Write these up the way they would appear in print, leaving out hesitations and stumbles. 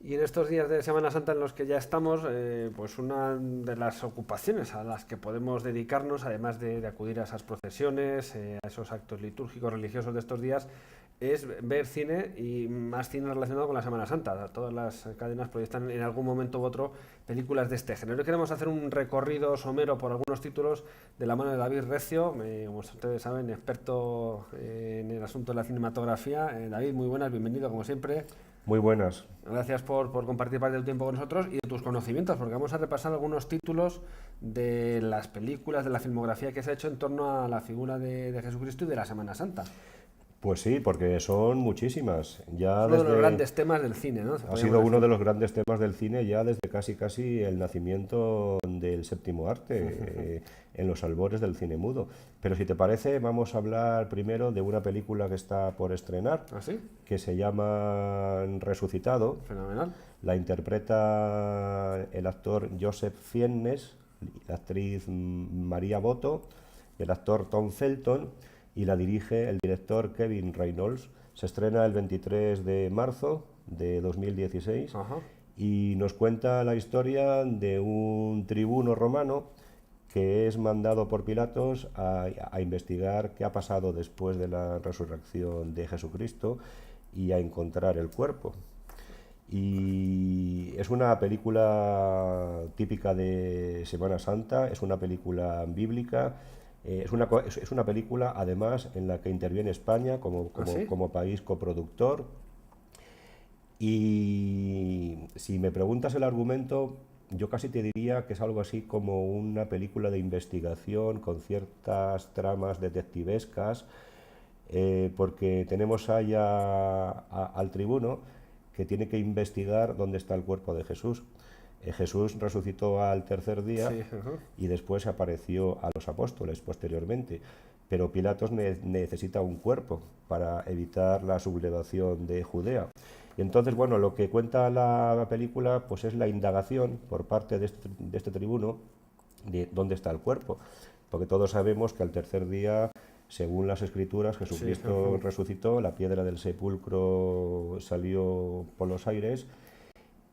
Y en estos días de Semana Santa en los que ya estamos, pues una de las ocupaciones a las que podemos dedicarnos, además de acudir a esas procesiones, a esos actos litúrgicos religiosos de estos días, es ver cine y más cine relacionado con la Semana Santa. Todas las cadenas proyectan en algún momento u otro películas de este género. Hoy queremos hacer un recorrido somero por algunos títulos de la mano de David Recio, como ustedes saben, experto en el asunto de la cinematografía. David, muy buenas, bienvenido como siempre. Muy buenas. Gracias por compartir parte del tiempo con nosotros y de tus conocimientos, porque vamos a repasar algunos títulos de las películas, de la filmografía que se ha hecho en torno a la figura de Jesucristo y de la Semana Santa. Pues sí, porque son muchísimas. Es Ya uno de los desde grandes temas del cine, ¿no? ha Podríamos sido uno decir. de los grandes temas del cine ya desde casi el nacimiento del séptimo arte, en los albores del cine mudo. Pero si te parece, vamos a hablar primero de una película que está por estrenar, ¿Ah, sí? que se llama Resucitado. Fenomenal. La interpreta el actor Joseph Fiennes, la actriz María Boto, el actor Tom Felton, y la dirige el director Kevin Reynolds. Se estrena el 23 de marzo de 2016 Ajá. y nos cuenta la historia de un tribuno romano que es mandado por Pilatos a investigar qué ha pasado después de la resurrección de Jesucristo y a encontrar el cuerpo. Y es una película típica de Semana Santa, es una película bíblica, es una película además en la que interviene España ¿Ah, sí? como país coproductor. Y si me preguntas el argumento, yo casi te diría que es algo así como una película de investigación con ciertas tramas detectivescas, porque tenemos allá al tribuno que tiene que investigar dónde está el cuerpo de Jesús. Jesús resucitó al tercer día Sí, ajá. y después apareció a los apóstoles posteriormente, pero Pilatos necesita un cuerpo para evitar la sublevación de Judea. Y entonces, bueno, lo que cuenta la película pues es la indagación por parte de este tribuno de dónde está el cuerpo, porque todos sabemos que al tercer día, según las escrituras, Sí, Jesucristo ajá. resucitó, la piedra del sepulcro salió por los aires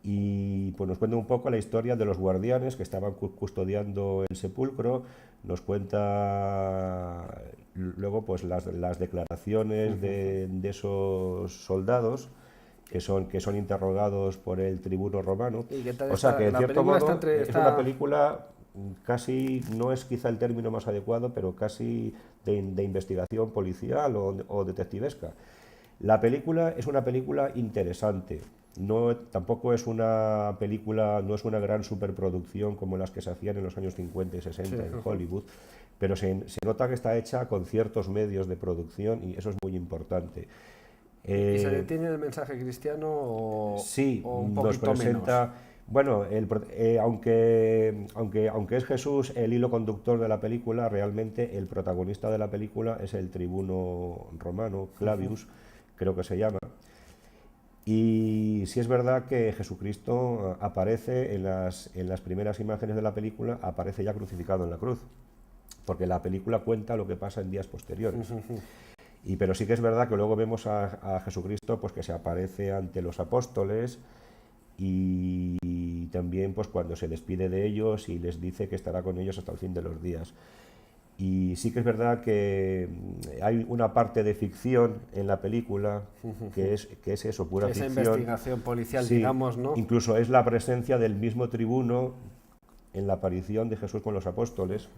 y pues nos cuenta un poco la historia de los guardianes que estaban custodiando el sepulcro, nos cuenta luego pues las declaraciones de esos soldados que son interrogados por el tribuno romano. ¿Y qué tal O sea está? que en La cierto película está modo entre... es una Está... película casi, no es quizá el término más adecuado, pero casi de investigación policial o detectivesca. La película es una película interesante. No, tampoco es una película, no es una gran superproducción como las que se hacían en los años 50 y Sí, 60 en ajá. Hollywood, pero se nota que está hecha con ciertos medios de producción y eso es muy importante. ¿Y se Eh, detiene el mensaje cristiano sí, o un nos poquito menos? presenta, bueno, aunque es Jesús el hilo conductor de la película, realmente el protagonista de la película es el tribuno romano, Clavius, creo que se llama. Y sí es verdad que Jesucristo aparece en las primeras imágenes de la película, aparece ya crucificado en la cruz, porque la película cuenta lo que pasa en días posteriores. Pero sí que es verdad que luego vemos a Jesucristo pues que se aparece ante los apóstoles y también pues cuando se despide de ellos y les dice que estará con ellos hasta el fin de los días. Y sí que es verdad que hay una parte de ficción en la película que es eso, pura Esa ficción. investigación policial, Sí, digamos, ¿no? incluso es la presencia del mismo tribuno en la aparición de Jesús con los apóstoles.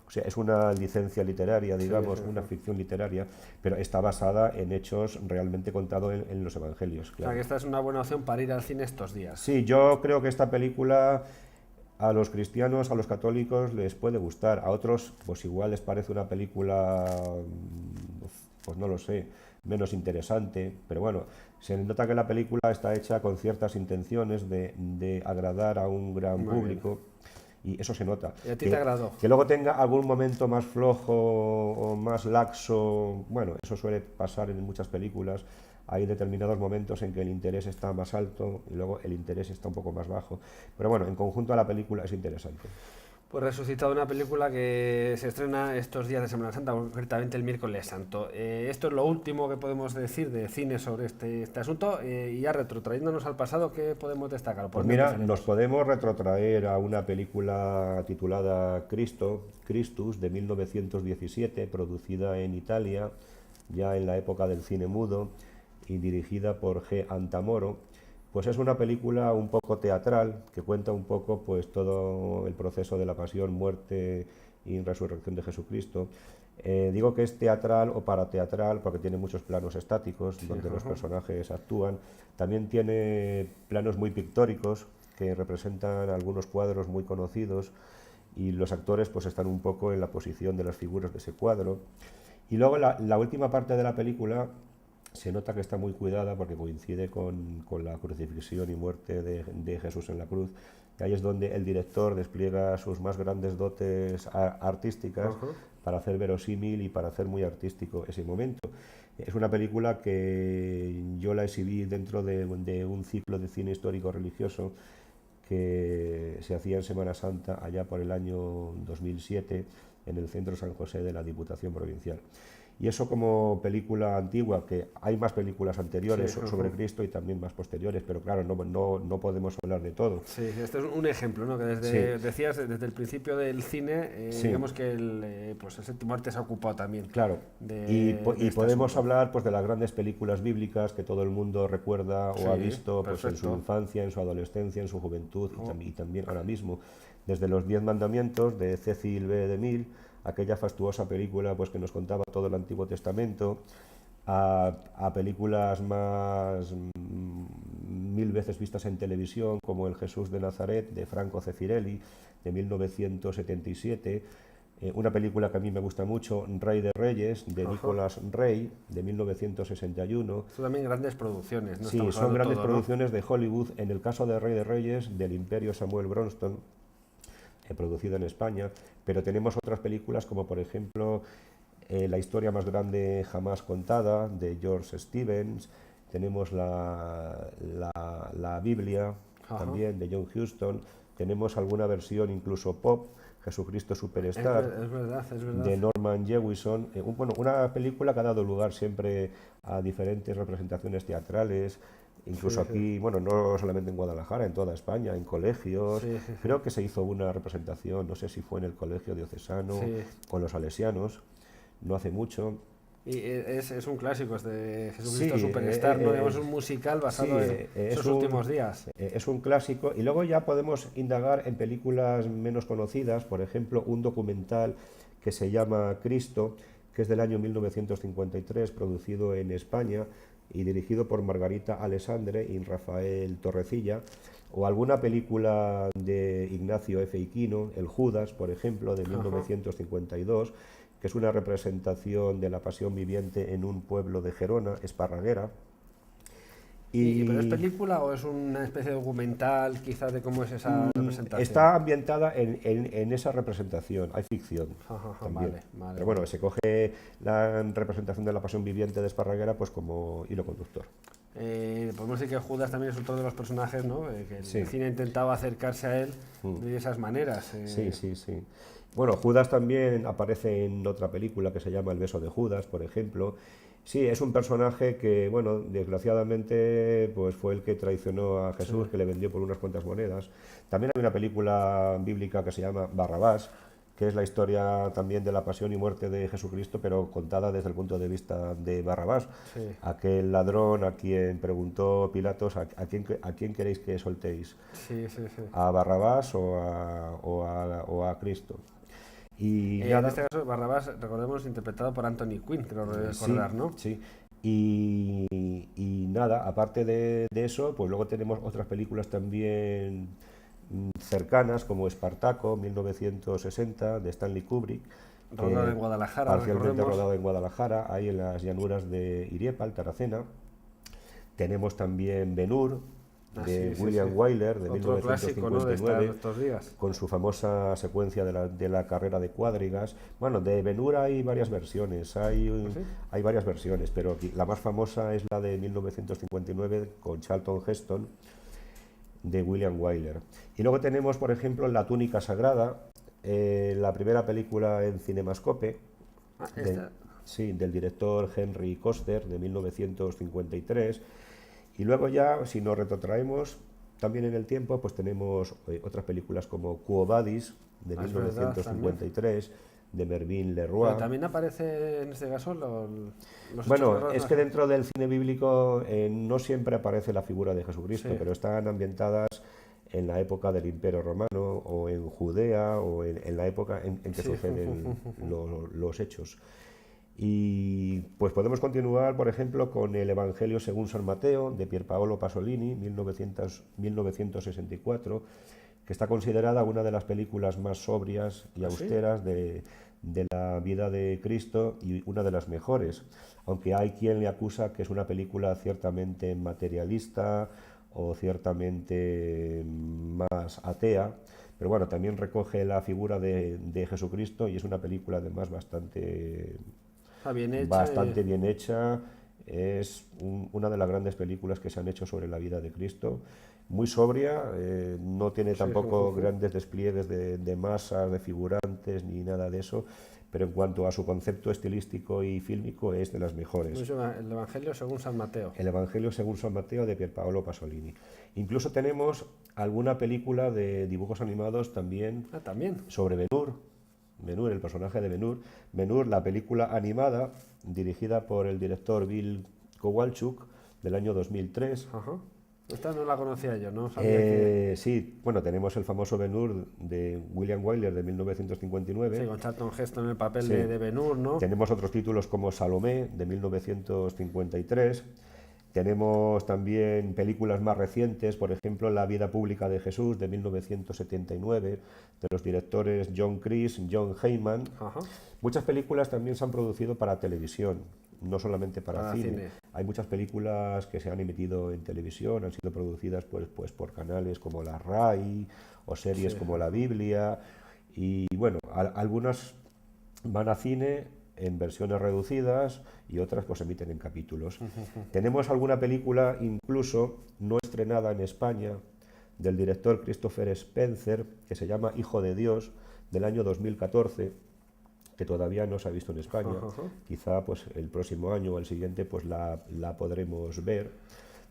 O sea, es una licencia literaria, Sí, sí, digamos, una sí. ficción literaria, pero está basada en hechos realmente contados en los evangelios, O sea claro. que esta es una buena opción para ir al cine estos días. Sí, yo creo que esta película a los cristianos, a los católicos les puede gustar, a otros pues igual les parece una película, pues no lo sé, menos interesante, pero bueno, se nota que la película está hecha con ciertas intenciones de agradar a un gran Muy bien. público y eso se nota. ¿Y a ti te agradó? Que luego tenga algún momento más flojo o más laxo, bueno, eso suele pasar en muchas películas. Hay determinados momentos en que el interés está más alto y luego el interés está un poco más bajo. Pero bueno, en conjunto la película es interesante. Pues Resucitado, una película que se estrena estos días de Semana Santa, concretamente el miércoles santo. Esto es lo último que podemos decir de cine sobre este asunto, y ya retrotrayéndonos al pasado, ¿qué podemos destacar? Pues mira, nos podemos retrotraer a una película titulada Christus, de 1917, producida en Italia, ya en la época del cine mudo, y dirigida por G. Antamoro. Pues es una película un poco teatral que cuenta un poco pues todo el proceso de la pasión, muerte y resurrección de Jesucristo. Digo que es teatral o parateatral porque tiene muchos planos estáticos donde los personajes actúan. También tiene planos muy pictóricos que representan algunos cuadros muy conocidos y los actores pues están un poco en la posición de las figuras de ese cuadro. Y luego la última parte de la película se nota que está muy cuidada porque coincide con la crucifixión y muerte de Jesús en la cruz. Y ahí es donde el director despliega sus más grandes dotes artísticas para hacer verosímil y para hacer muy artístico ese momento. Es una película que yo la exhibí dentro de un ciclo de cine histórico religioso que se hacía en Semana Santa allá por el año 2007 en el Centro San José de la Diputación Provincial. Y eso como película antigua, que hay más películas anteriores sobre Cristo y también más posteriores, pero claro, no podemos hablar de todo. Sí, este es un ejemplo, ¿no? Que decías, desde el principio del cine, digamos que el séptimo arte se ha ocupado también. Claro, y podemos hablar pues de las grandes películas bíblicas que todo el mundo recuerda o ha visto pues, en su infancia, en su adolescencia, en su juventud y también ahora mismo. Desde los 10 mandamientos de Cecil B. DeMille, aquella fastuosa película pues, que nos contaba todo el Antiguo Testamento, a películas más 1000 veces vistas en televisión, como El Jesús de Nazaret, de Franco Zeffirelli, de 1977, una película que a mí me gusta mucho, Rey de Reyes, de Nicolas Rey, de 1961. Son también grandes producciones, ¿no? Sí, son grandes producciones de Hollywood. En el caso de Rey de Reyes, del Imperio Samuel Bronston, producido en España, pero tenemos otras películas como por ejemplo La historia más grande jamás contada, de George Stevens, tenemos la Biblia, también de John Huston, tenemos alguna versión incluso pop, Jesucristo Superstar, es verdad. de Norman Jewison, una película que ha dado lugar siempre a diferentes representaciones teatrales, incluso aquí, bueno, no solamente en Guadalajara, en toda España, en colegios. Creo que se hizo una representación, no sé si fue en el Colegio Diocesano, con los salesianos, no hace mucho. Y es un clásico, es de Jesucristo Superstar, ¿no? Es un musical basado en esos últimos días. Es un clásico, y luego ya podemos indagar en películas menos conocidas, por ejemplo, un documental que se llama Cristo, que es del año 1953, producido en España, y dirigido por Margarita Alessandre y Rafael Torrecilla, o alguna película de Ignacio F. Iquino, El Judas, por ejemplo, de 1952, que es una representación de la pasión viviente en un pueblo de Gerona, Esparraguera. ¿Pero es película o es una especie de documental quizás de cómo es esa representación? Está ambientada en esa representación, hay ficción también. Vale. Pero bueno, se coge la representación de la pasión viviente de Esparraguera pues como hilo conductor. Podemos decir que Judas también es otro de los personajes, ¿no? Que el cine intentaba acercarse a él de esas maneras. Sí. Bueno, Judas también aparece en otra película que se llama El beso de Judas, por ejemplo. Sí, es un personaje que, bueno, desgraciadamente pues fue el que traicionó a Jesús, que le vendió por unas cuantas monedas. También hay una película bíblica que se llama Barrabás, que es la historia también de la pasión y muerte de Jesucristo, pero contada desde el punto de vista de Barrabás, aquel ladrón a quien preguntó Pilatos, ¿a quién queréis que soltéis? ¿A Barrabás o a Cristo? Y en este caso, Barrabás, recordemos, interpretado por Anthony Quinn, creo recordar, ¿no? Sí. Y nada, aparte de eso, pues luego tenemos otras películas también cercanas, como Espartaco, 1960, de Stanley Kubrick. Rodado en Guadalajara. Parcialmente rodado en Guadalajara, ahí en las llanuras de Iriepal, Tarracena. Tenemos también Ben-Hur, de William Wyler, de 1959, con su famosa secuencia de la carrera de cuadrigas. Bueno, de Ben-Hur hay varias versiones, hay varias versiones, pero la más famosa es la de 1959 con Charlton Heston, de William Wyler. Y luego tenemos, por ejemplo, La túnica sagrada, la primera película en Cinemascope, Esta. sí, del director Henry Koster, de 1953. Y luego ya, si nos retrotraemos también en el tiempo, pues tenemos otras películas como Quo Vadis, de Es verdad, 1953, de Mervyn Pero LeRoy. también aparece en este caso los hechos Bueno, horrorosos, es que dentro del cine bíblico no siempre aparece la figura de Jesucristo, Sí. pero están ambientadas en la época del Imperio Romano o en Judea o en la época en que Sí. suceden los hechos. Y pues podemos continuar, por ejemplo, con el Evangelio según San Mateo, de Pierpaolo Pasolini, 1964, que está considerada una de las películas más sobrias y ¿Ah, sí? austeras de la vida de Cristo y una de las mejores, aunque hay quien le acusa que es una película ciertamente materialista o ciertamente más atea, pero bueno, también recoge la figura de Jesucristo y es una película además Está bien hecha. bastante bien hecha. Es una de las grandes películas que se han hecho sobre la vida de Cristo. Muy sobria, no tiene Sí, tampoco grandes despliegues de masas, de figurantes, ni nada de eso, pero en cuanto a su concepto estilístico y fílmico es de las mejores. El Evangelio según San Mateo. El Evangelio según San Mateo, de Pierpaolo Pasolini. Incluso tenemos alguna película de dibujos animados también Ah, también. sobre Ben-Hur. Ben-Hur, el personaje de Ben-Hur. Ben-Hur, la película animada dirigida por el director Bill Kowalchuk del año 2003. Ajá. Esta no la conocía yo, no sabía que... Sí, bueno, tenemos el famoso Ben-Hur de William Wyler de 1959. Sí, con Charlton Heston en el papel Sí. de Ben-Hur, ¿no? Tenemos otros títulos como Salomé de 1953. Tenemos también películas más recientes, por ejemplo, La vida pública de Jesús de 1979, de los directores John Cleese, John Heyman. Ajá. Muchas películas también se han producido para televisión, no solamente para Para cine. cine. Hay muchas películas que se han emitido en televisión, han sido producidas pues por canales como la RAI o series Sí. como La Biblia. Y bueno, algunas van a cine en versiones reducidas y otras pues emiten en capítulos. Tenemos alguna película incluso no estrenada en España del director Christopher Spencer que se llama Hijo de Dios, del año 2014, que todavía no se ha visto en España. Ajá. Quizá pues el próximo año o el siguiente pues la podremos ver.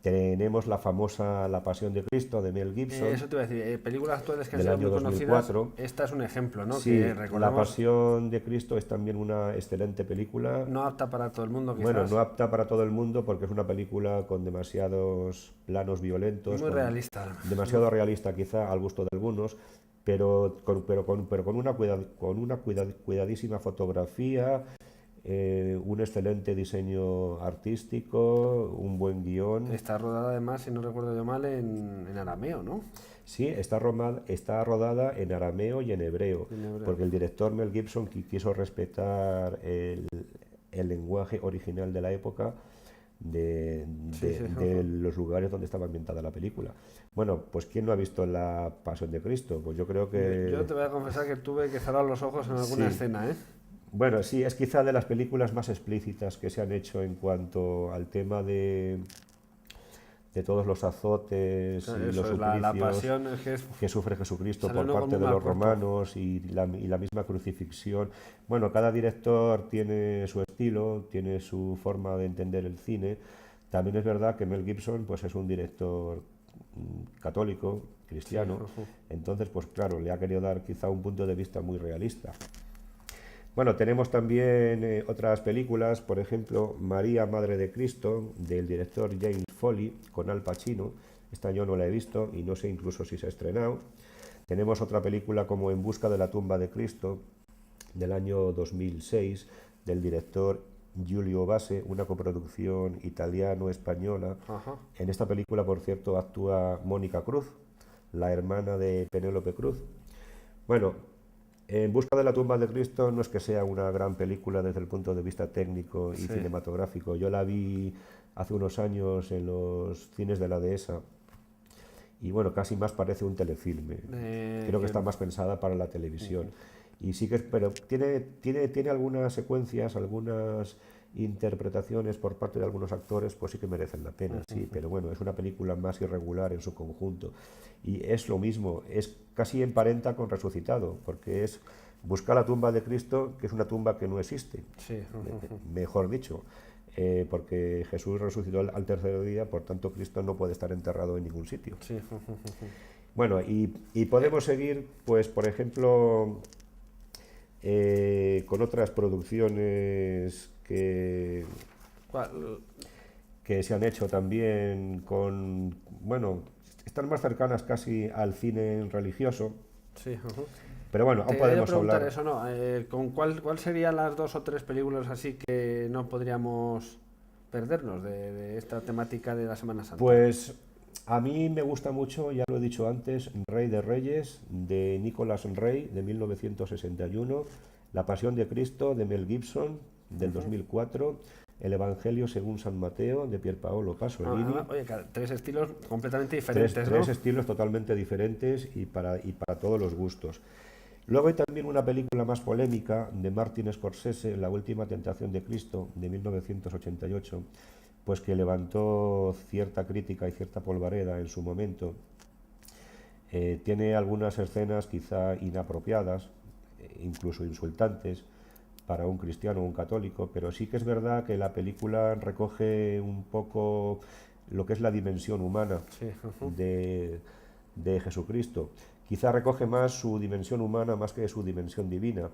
Tenemos la famosa La Pasión de Cristo de Mel Gibson. Eso te iba a decir, películas actuales que han Del sido año muy conocidas. 2004. Esta es un ejemplo, ¿no? Sí, Que La recordamos, Pasión de Cristo es también una excelente película. no apta para todo el mundo, quizás. Bueno, no apta para todo el mundo porque es una película con demasiados planos violentos, Muy realista. demasiado realista quizá al gusto de algunos, pero con una cuidadísima fotografía, un excelente diseño artístico, un buen guión. Está rodada además, si no recuerdo yo mal, en arameo, ¿no? Sí, está rodada en arameo y en hebreo, En hebreo. porque el director Mel Gibson quiso respetar el lenguaje original de la época de los lugares donde estaba ambientada la película. Bueno, pues ¿quién no ha visto La Pasión de Cristo? Pues yo creo que... Yo te voy a confesar que tuve que cerrar los ojos en alguna Sí. escena, ¿eh? Bueno, sí, es quizá de las películas más explícitas que se han hecho en cuanto al tema de todos los azotes y los Eso es, la suplicios pasión es que es... que sufre Jesucristo Sale por uno con parte un de mal los cuerpo. romanos y la misma crucifixión. Bueno, cada director tiene su estilo, tiene su forma de entender el cine. También es verdad que Mel Gibson pues, es un director católico, cristiano, Sí. entonces pues claro, le ha querido dar quizá un punto de vista muy realista. Bueno, tenemos también otras películas, por ejemplo, María, Madre de Cristo, del director James Foley, con Al Pacino. Esta yo no la he visto y no sé incluso si se ha estrenado. Tenemos otra película como En busca de la tumba de Cristo, del año 2006, del director Giulio Base, una coproducción italiano-española. Ajá. En esta película, por cierto, actúa Mónica Cruz, la hermana de Penélope Cruz. Bueno, En busca de la tumba de Cristo no es que sea una gran película desde el punto de vista técnico y Sí. cinematográfico. Yo la vi hace unos años en los cines de la Dehesa y bueno, casi más parece un telefilme. Creo que está más pensada para la televisión. Y sí que pero tiene algunas secuencias, algunas interpretaciones por parte de algunos actores, pues sí que merecen la pena, sí, pero bueno, es una película más irregular en su conjunto. Y es lo mismo, es casi emparenta con Resucitado, porque es buscar la tumba de Cristo, que es una tumba que no existe, Sí. mejor dicho, porque Jesús resucitó al tercer día, por tanto Cristo no puede estar enterrado en ningún sitio. Sí. Bueno, y podemos seguir, pues, por ejemplo, con otras producciones ¿Cuál? que se han hecho también bueno, están más cercanas casi al cine religioso, Sí. pero bueno, aún Te quería podemos preguntar hablar. eso, ¿no? ¿Con cuál serían las 2 o 3 películas así que no podríamos perdernos de esta temática de la Semana Santa? Pues a mí me gusta mucho, ya lo he dicho antes, Rey de Reyes, de Nicholas Ray, de 1961, La Pasión de Cristo, de Mel Gibson, del 2004, El Evangelio según San Mateo, de Pierpaolo Pasolini. Oye, 3 estilos completamente diferentes, ¿no? Tres estilos totalmente diferentes y para todos los gustos. Luego hay también una película más polémica de Martin Scorsese, La Última Tentación de Cristo, de 1988, pues que levantó cierta crítica y cierta polvareda en su momento. Tiene algunas escenas quizá inapropiadas, incluso insultantes para un cristiano o un católico, pero sí que es verdad que la película recoge un poco lo que es la dimensión humana Sí. de Jesucristo. Quizá recoge más su dimensión humana más que su dimensión divina.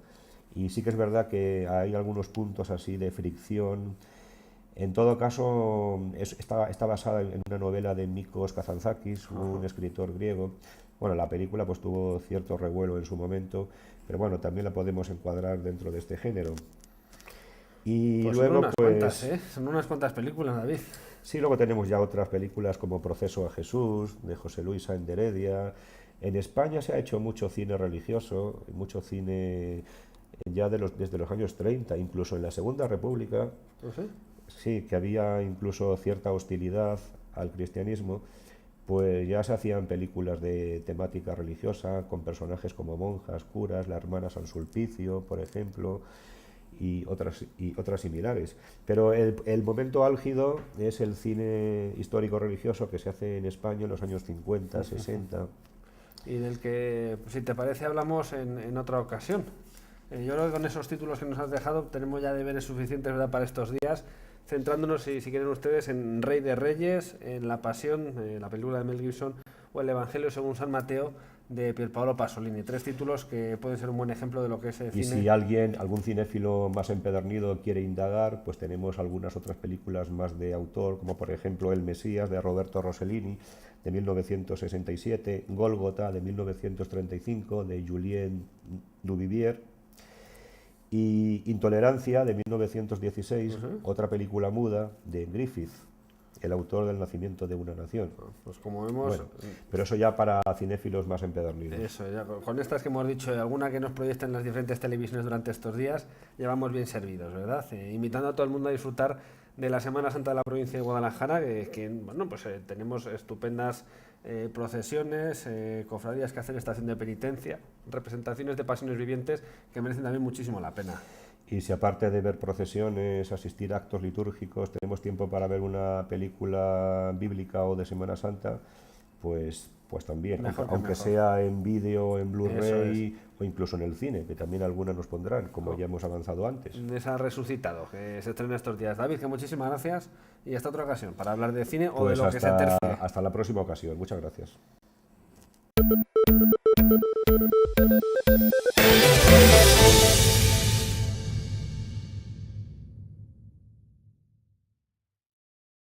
Y sí que es verdad que hay algunos puntos así de fricción. En todo caso, está basada en una novela de Nikos Kazantzakis, un escritor griego. Bueno, la película pues tuvo cierto revuelo en su momento, pero bueno, también la podemos encuadrar dentro de este género. Y Pues luego, son unas pues, cuantas, ¿eh? Son unas cuantas películas, David. sí, luego tenemos ya otras películas como Proceso a Jesús, de José Luis Sáenz de Heredia. En España se ha hecho mucho cine religioso, mucho cine ya desde los años 30, incluso en la Segunda República, No sé. sí, que había incluso cierta hostilidad al cristianismo, pues ya se hacían películas de temática religiosa con personajes como monjas, curas, la hermana San Sulpicio, por ejemplo, y otras similares. Pero el momento álgido es el cine histórico religioso que se hace en España en los años 50, 60. Y del que, si te parece, hablamos en otra ocasión. Yo creo que con esos títulos que nos has dejado tenemos ya deberes suficientes, ¿verdad?, para estos días, centrándonos, si quieren ustedes, en Rey de Reyes, en La Pasión, la película de Mel Gibson, o El Evangelio según San Mateo, de Pierpaolo Pasolini. 3 títulos que pueden ser un buen ejemplo de lo que es el Y cine. si algún cinéfilo más empedernido quiere indagar, pues tenemos algunas otras películas más de autor, como por ejemplo El Mesías, de Roberto Rossellini, de 1967, Gólgota, de 1935, de Julien Duvivier, y Intolerancia, de 1916, otra película muda de Griffith, el autor del Nacimiento de una Nación. Pues como vemos... Bueno, pero eso ya para cinéfilos más empedernidos. Eso, ya con estas que hemos dicho y alguna que nos proyecta en las diferentes televisiones durante estos días, llevamos bien servidos, ¿verdad? Invitando a todo el mundo a disfrutar de la Semana Santa de la provincia de Guadalajara, bueno, pues tenemos estupendas procesiones, cofradías que hacen estación de penitencia, representaciones de pasiones vivientes que merecen también muchísimo la pena. Y si aparte de ver procesiones, asistir a actos litúrgicos, tenemos tiempo para ver una película bíblica o de Semana Santa, pues también, aunque sea en vídeo, en Blu-ray o incluso en el cine, que también algunas nos pondrán, como ya hemos avanzado antes. Ha resucitado, que se estrena estos días. David, que muchísimas gracias y hasta otra ocasión para hablar de cine o Pues de lo que se tercie. hasta la próxima ocasión. Muchas gracias.